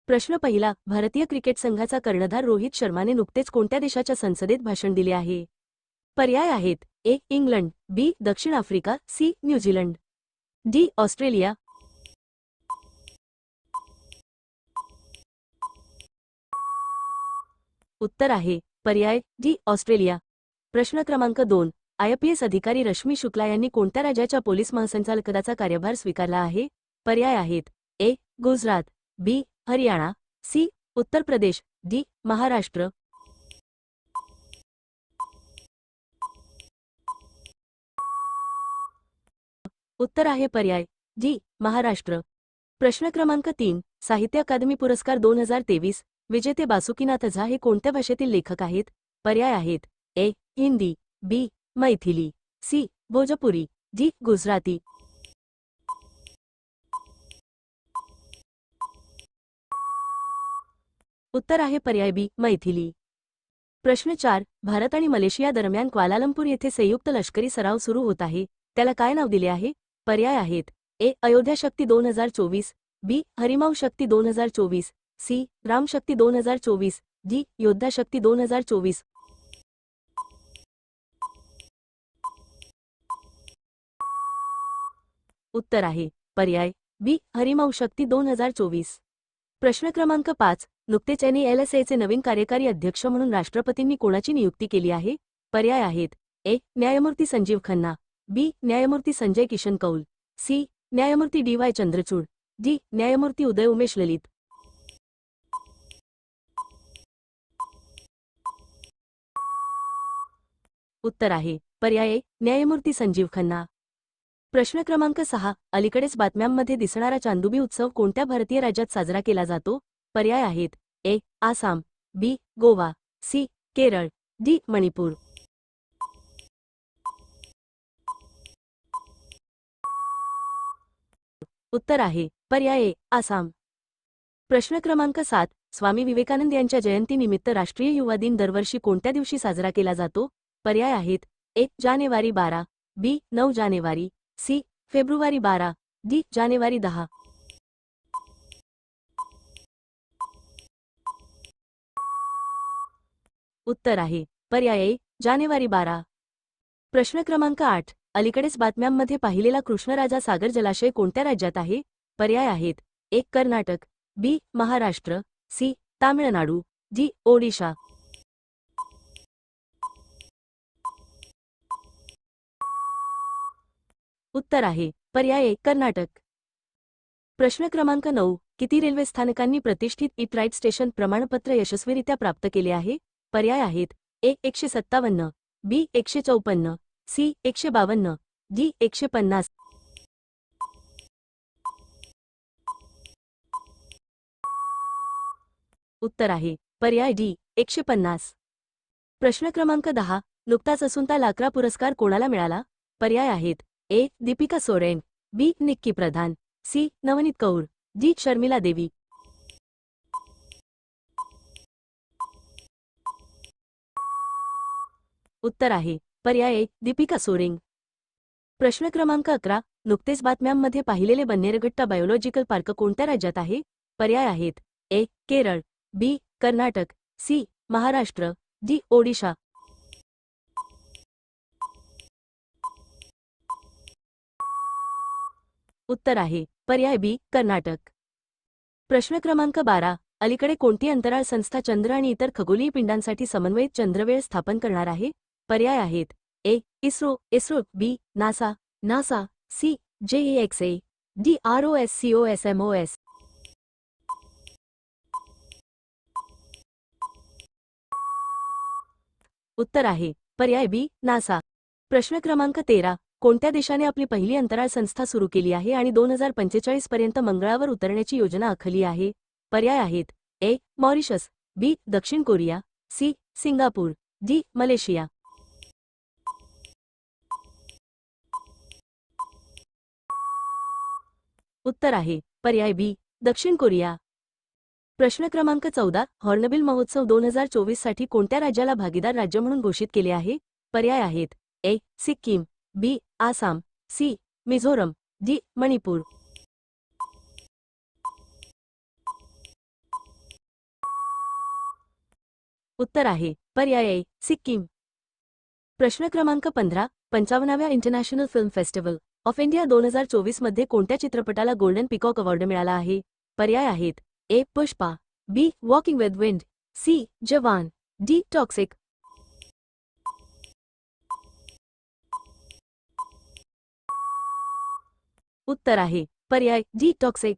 प्रश्न पहिला, भारतीय क्रिकेट संघाचा कर्णधार रोहित शर्माने नुकतेच कोणत्या देशाच्या संसदेत भाषण दिले आहे? पर्याय आहेत: ए. England, B. दक्षिण आफ्रिका, सी. New Zealand, D. ऑस्ट्रेलिया. उत्तर आहे पर्याय डी. ऑस्ट्रेलिया. प्रश्न क्रमांक 2, IPS अधिकारी रश्मी शुक्ला यांनी कोणत्या राज्याच्या पोलीस महासंचालकपदाचा कार्यभार स्वीकारला आहे? पर्याय आहेत: ए. गुजरात, बी. हरियाणा, सी. उत्तर प्रदेश, डी. महाराष्ट्र. उत्तर आहे पर्याय डी. महाराष्ट्र. प्रश्न क्रमांक 3, साहित्य अकादमी पुरस्कार 2023 विजेते बासुकीनाथ झा हे कोणत्या भाषेतील लेखक आहेत? पर्याय आहेत: ए. हिंदी, बी. मैथिली, सी. भोजपुरी, डी. गुजराती. उत्तर आहे पर्याय बी. मैथिली. प्रश्न 4, भारत आणि मलेशिया दरम्यान क्वालालंपूर येथे संयुक्त लष्करी सराव सुरू होत आहे, त्याला काय नाव दिले आहे? पर्याय आहेत: ए. अयोध्या शक्ती 2024, बी. हरिमाऊ शक्ती 2024, सी. राम शक्ती 2024, डी. योद्धा शक्ती 2024. उत्तर आहे पर्याय बी. हरिमाऊ शक्ती 2024. प्रश्न क्रमांक 5, नुकतेच NLSAचे नवीन कार्यकारी अध्यक्ष म्हणून राष्ट्रपतींनी कोणाची नियुक्ती केली आहे? पर्याय आहेत: ए. न्यायमूर्ती संजीव खन्ना, बी. न्यायमूर्ती संजय किशन कौल, सी. न्यायमूर्ती DY चंद्रचूड, डी. न्यायमूर्ती उदय उमेश ललित. उत्तर आहे पर्याय ए. न्यायमूर्ती संजीव खन्ना. प्रश्न क्रमांक 6, अलीकडेच बातम्यांमध्ये दिसणारा चांदुबी उत्सव कोणत्या भारतीय राज्यात साजरा केला जातो? पर्याय आहेत: ए. आसाम, बी. गोवा, सी. केरळ, डी. मणिपूर. उत्तर आहे पर्याय ए. आसाम. प्रश्न क्रमांक 7, स्वामी विवेकानंद यांच्या जयंतीनिमित्त राष्ट्रीय युवा दिन दरवर्षी कोणत्या दिवशी साजरा केला जातो? पर्याय आहेत: ए. जानेवारी 12, बी. 9 जानेवारी, सी. फेब्रुवारी 12, डी. जानेवारी 10. उत्तर आहे पर्याय ए. जानेवारी 12. प्रश्न क्रमांक 8, अलीकडेच बातम्यांमध्ये पाहिलेला कृष्णराजा सागर जलाशय कोणत्या राज्यात आहे? पर्याय आहेत: ए. कर्नाटक, बी. महाराष्ट्र, सी. तामिळनाडू, डी. ओडिशा. उत्तर आहे पर्याय ए. कर्नाटक. प्रश्न क्रमांक 9, किती रेल्वे स्थानकांनी प्रतिष्ठित इट राईट स्टेशन प्रमाणपत्र यशस्वीरित्या प्राप्त केले आहे? पर्याय आहेत: ए. 157, बी. 154, सी. 152, डी. 150. उत्तर आहे पर्याय डी. 150. प्रश्न क्रमांक 10, नुकताच असुंता लाक्रा पुरस्कार कोणाला मिळाला? पर्याय आहेत: ए. दीपिका सोरेन, बी. निक्की प्रधान, सी. नवनीत कौर, डी. शर्मिला देवी. उत्तर आहे पर्याय ए. दीपिका सोरेन. प्रश्न क्रमांक 11, नुकतेच बातम्यांमध्ये पाहिलेले बन्नेरघट्टा बायोलॉजिकल पार्क कोणत्या राज्यात आहे? पर्याय आहेत: ए. केरळ, बी. कर्नाटक, सी. महाराष्ट्र, डी. ओडिशा. उत्तर आहे पर्याय बी. कर्नाटक. प्रश्न क्रमांक 12, अलीकडे कोणती अंतराळ संस्था चंद्र आणि इतर खगोलीय पिंडांसाठी समन्वयित चंद्रवेळ स्थापन करणार आहे? पर्याय आहेत: A. ISRO, B. NASA, C. JEXA, D. ROSCOSMOS. उत्तर आहे पर्याय बी. नासा. प्रश्न क्रमांक 13, कोणत्या देशाने आपली पहिली अंतराळ संस्था सुरू केली आहे आणि 2045 पर्यंत मंगळावर उतरण्याची योजना आखली आहे? पर्याय आहेत: ए. Mauritius, B. दक्षिण Korea, C. Singapore, D. Malaysia. उत्तर आहे पर्याय बी. दक्षिण कोरिया. प्रश्न क्रमांक 14, हॉर्नबिल महोत्सव 2024 साठी कोणत्या राज्याला भागीदार राज्य म्हणून घोषित केले आहे? पर्याय आहेत: A. Sikkim, B. Assam, C. Mizoram, D. Manipur. उत्तर आहे पर्याय ए सिक्कीम. प्रश्न क्रमांक 15. 55व्या international film festival of India 2024 मध्ये कोणत्या चित्रपटाला गोल्डन पिकॉक अवॉर्ड मिळाला आहे? पर्याय आहेत A Pushpa, B walking with wind, C Jawan, D toxic. उत्तर आहे पर्याय डी टॉक्सिक.